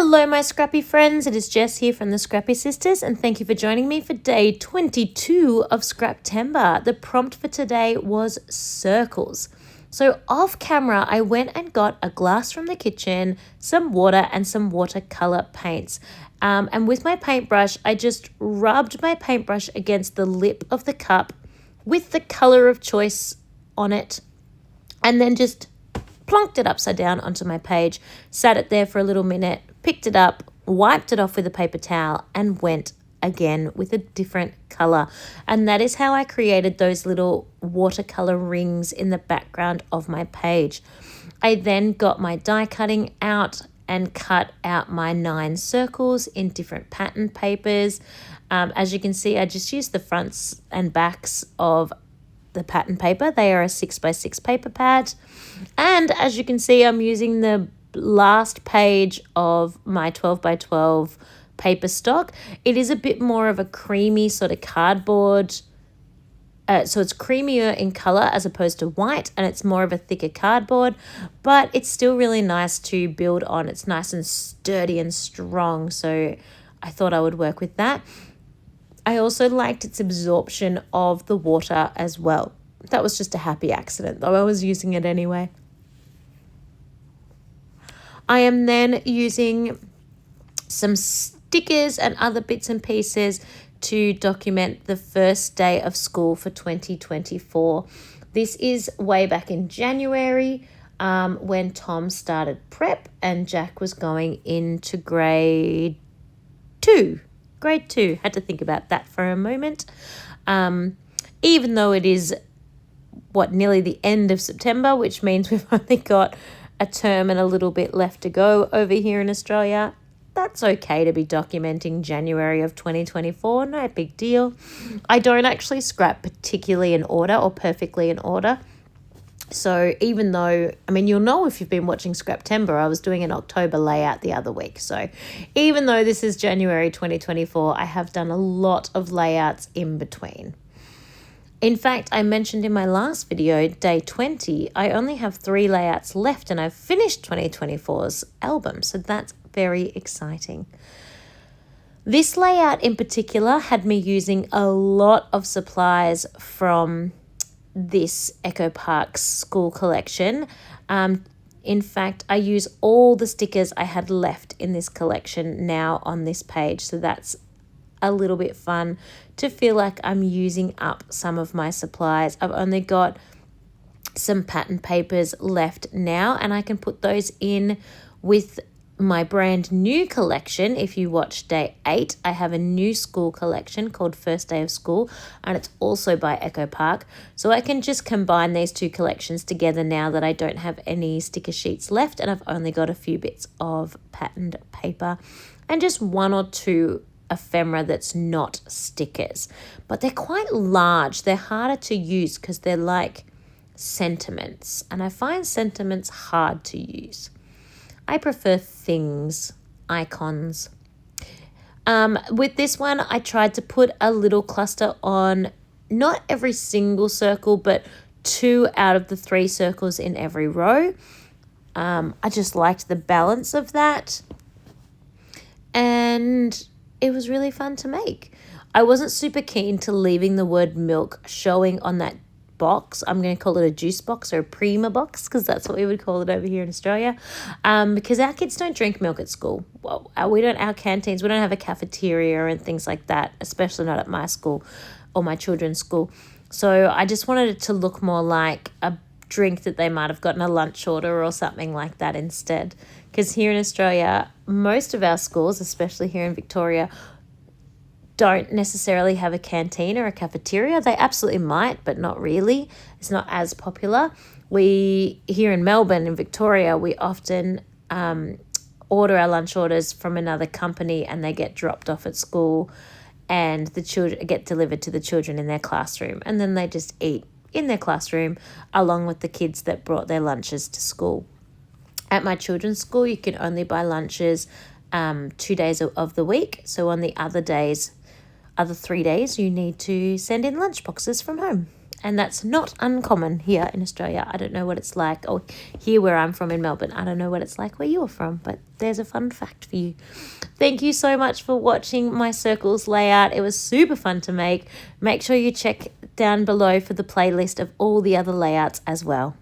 Hello, my Scrappy friends. It is Jess here from the Scrappy Sisters, and thank you for joining me for day 22 of Scraptember. The prompt for today was circles. So off camera, I went and got a glass from the kitchen, some water, and some watercolor paints. And with my paintbrush, I just rubbed my paintbrush against the lip of the cup with the color of choice on it, and then just plonked it upside down onto my page, sat it there for a little minute, picked it up, wiped it off with a paper towel, and went again with a different color. And that is how I created those little watercolor rings in the background of my page. I then got my die cutting out and cut out my 9 circles in different pattern papers. As you can see, I just used the fronts and backs of the pattern paper. They are a 6x6 paper pad. And as you can see, I'm using the last page of my 12x12 paper stock. It is a bit more of a creamy sort of cardboard. So it's creamier in color as opposed to white, and it's more of a thicker cardboard, but it's still really nice to build on. It's nice and sturdy and strong, so I thought I would work with that. I also liked its absorption of the water as well. That was just a happy accident, though I was using it anyway. I am then using some stickers and other bits and pieces to document the first day of school for 2024. This is way back in January when Tom started prep and Jack was going into grade 2. Grade 2. Had to think about that for a moment. Even though it is, nearly the end of September, which means we've only got a term and a little bit left to go over here in Australia. That's okay to be documenting January of 2024. No big deal. I don't actually scrap particularly in order or perfectly in order. So even though, you'll know if you've been watching Scraptember, I was doing an October layout the other week. So even though this is January 2024, I have done a lot of layouts in between. In fact, I mentioned in my last video, day 20, I only have 3 layouts left and I've finished 2024's album. So that's very exciting. This layout in particular had me using a lot of supplies from this Echo Park school collection. In fact, I use all the stickers I had left in this collection now on this page. So that's a little bit fun to feel like I'm using up some of my supplies. I've only got some pattern papers left now, and I can put those in with my brand new collection. If you watch day 8, I have a new school collection called First Day of School, and it's also by Echo Park. So I can just combine these 2 collections together now that I don't have any sticker sheets left and I've only got a few bits of patterned paper and just 1 or 2 ephemera that's not stickers. But they're quite large. They're harder to use because they're like sentiments, and I find sentiments hard to use. I prefer things, icons. With this one, I tried to put a little cluster on not every single circle, but 2 out of the 3 circles in every row. I just liked the balance of that. And it was really fun to make. I wasn't super keen to leaving the word milk showing on that box. I'm going to call it a juice box or a Prima box because that's what we would call it over here in Australia, because our kids don't drink milk at school. Well, our canteens, we don't have a cafeteria and things like that, especially not at my school or my children's school. So I just wanted it to look more like a drink that they might have gotten a lunch order or something like that instead. Because here in Australia, most of our schools, especially here in Victoria, don't necessarily have a canteen or a cafeteria. They absolutely might, but not really. It's not as popular. We, here in Melbourne, in Victoria, we often order our lunch orders from another company and they get dropped off at school and the children get delivered to the children in their classroom. And then they just eat in their classroom along with the kids that brought their lunches to school. At my children's school, you can only buy lunches 2 days of the week. So on the other 3 days, you need to send in lunch boxes from home. And that's not uncommon here in Australia. I don't know what it's like. Or here where I'm from in Melbourne, I don't know what it's like where you're from. But there's a fun fact for you. Thank you so much for watching my circles layout. It was super fun to make. Make sure you check down below for the playlist of all the other layouts as well.